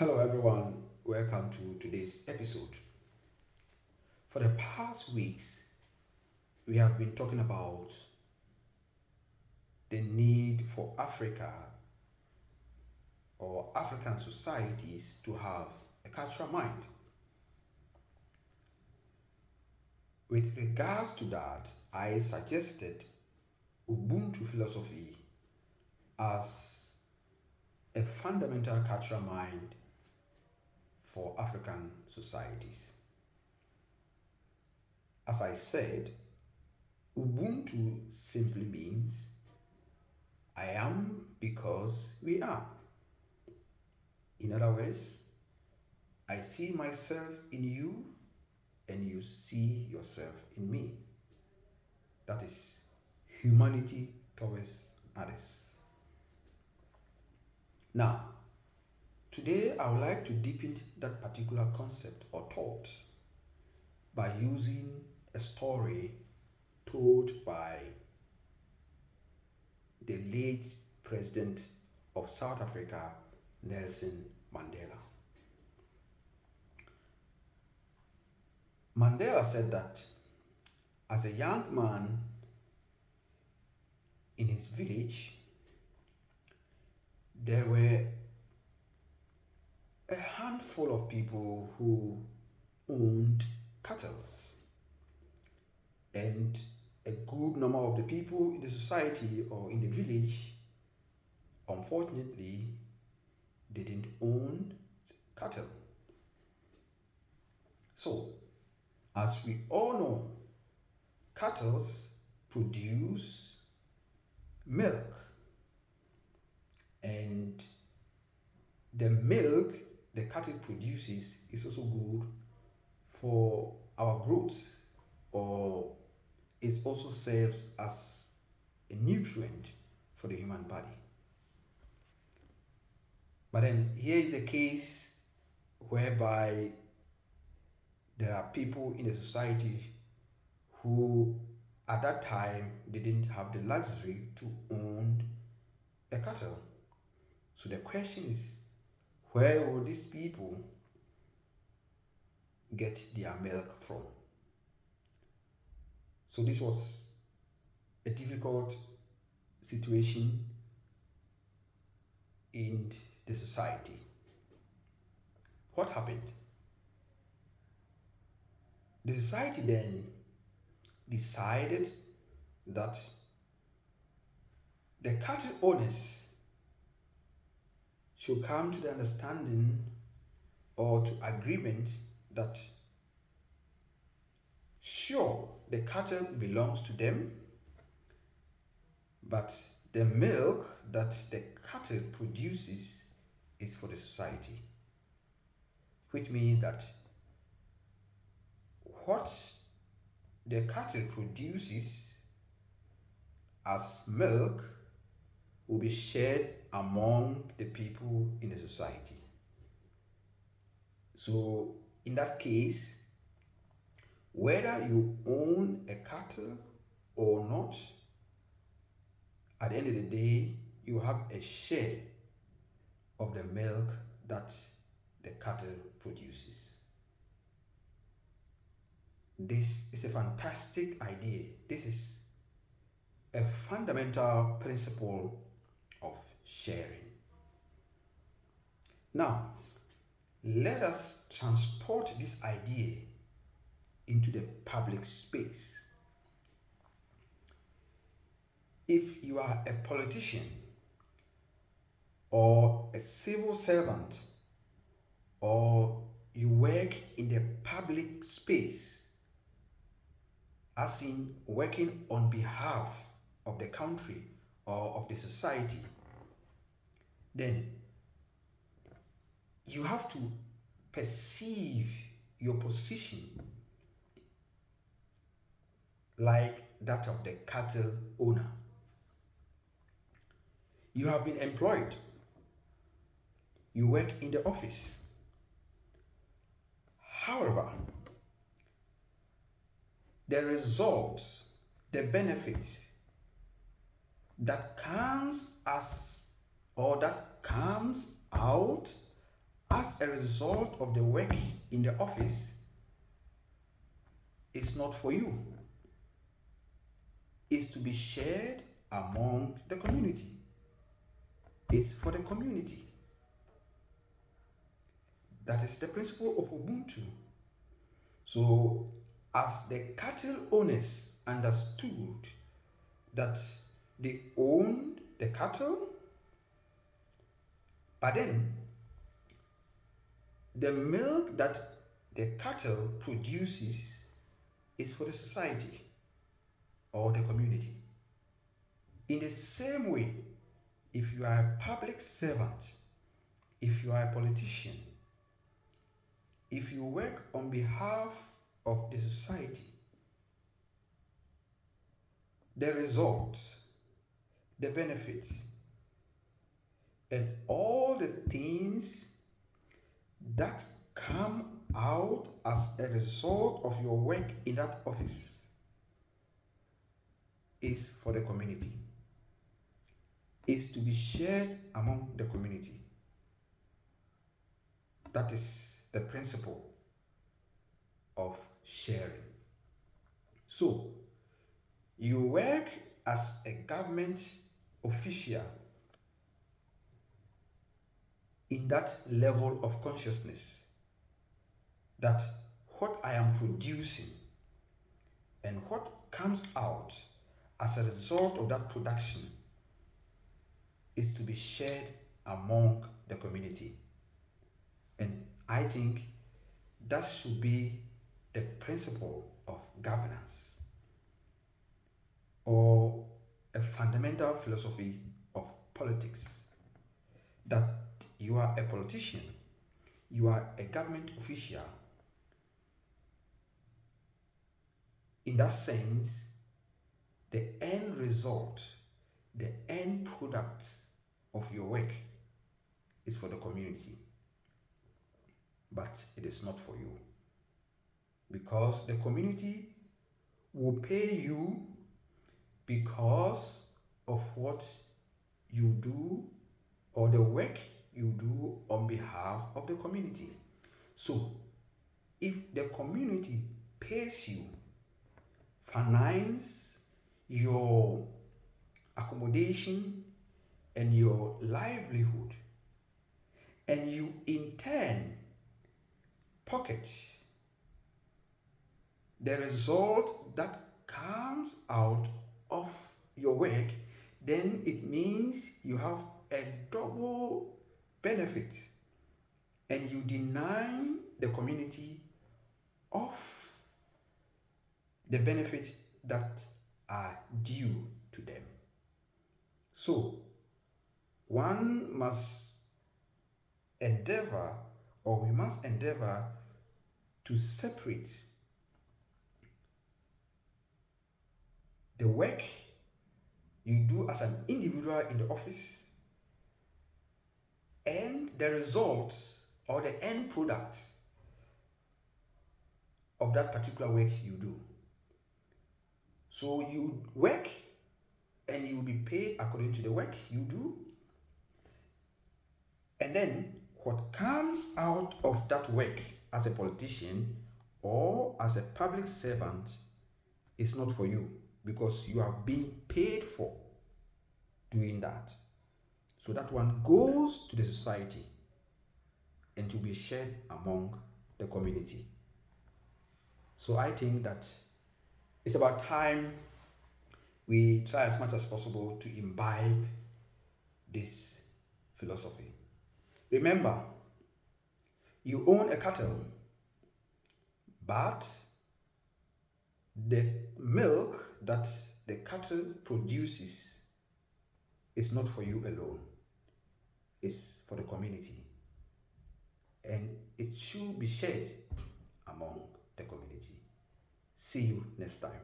Hello, everyone. Welcome to today's episode. For the past weeks, we have been talking about the need for Africa or African societies to have a cultural mind. With regards to that, I suggested Ubuntu philosophy as a fundamental cultural mind for African societies. As I said, Ubuntu simply means I am because we are. In other words, I see myself in you and you see yourself in me. That is humanity towards others. Now, today I would like to deepen that particular concept or thought by using a story told by the late president of South Africa, Nelson Mandela. Mandela said that as a young man in his village, there were a handful of people who owned cattle, and a good number of the people in the society or in the village, unfortunately, didn't own cattle. So, as we all know, cattle produce milk, and the milk the cattle produces is also good for our growth, or it also serves as a nutrient for the human body. But then here is a case whereby there are people in the society who at that time didn't have the luxury to own a cattle. So the question is, where will these people get their milk from? So this was a difficult situation in the society. What happened? The society then decided that the cattle owners should come to the understanding or to agreement that sure, the cattle belongs to them, but the milk that the cattle produces is for the society. Which means that what the cattle produces as milk will be shared among the people in the society. So in that case, whether you own a cattle or not, at the end of the day, you have a share of the milk that the cattle produces. This is a fantastic idea. This is a fundamental principle of sharing. Now, let us transport this idea into the public space. If you are a politician or a civil servant, or you work in the public space, as in working on behalf of the country or of the society, then you have to perceive your position like that of the cattle owner. You have been employed. You work in the office. However, the results, the benefits that comes as or that comes out as a result of the work in the office is not for you. It's to be shared among the community. It's for the community. That is the principle of Ubuntu. So, as the cattle owners understood that they owned the cattle, but then the milk that the cattle produces is for the society or the community. In the same way, if you are a public servant, if you are a politician, if you work on behalf of the society, the results, the benefits, and all the things that come out as a result of your work in that office is for the community, is to be shared among the community. That is the principle of sharing. So, you work as a government official in that level of consciousness that what I am producing and what comes out as a result of that production is to be shared among the community. And I think that should be the principle of governance or a fundamental philosophy of politics. That you are a politician, you are a government official. In that sense, the end result, the end product of your work is for the community, but it is not for you, because the community will pay you because of what you do or the work you do on behalf of the community. So, if the community pays you, finance your accommodation and your livelihood, and you in turn pocket the result that comes out of your work, then it means you have a double benefit and you deny the community of the benefit that are due to them. So, one must endeavor, or we must endeavor to separate the work you do as an individual in the office and the results or the end product of that particular work you do. So you work and you will be paid according to the work you do. And then what comes out of that work as a politician or as a public servant is not for you, because you are being paid for doing that. So that one goes to the society and to be shared among the community. So I think that it's about time we try as much as possible to imbibe this philosophy. Remember, you own a cattle, but the milk that the cattle produces is not for you alone. It's for the community. And it should be shared among the community. See you next time.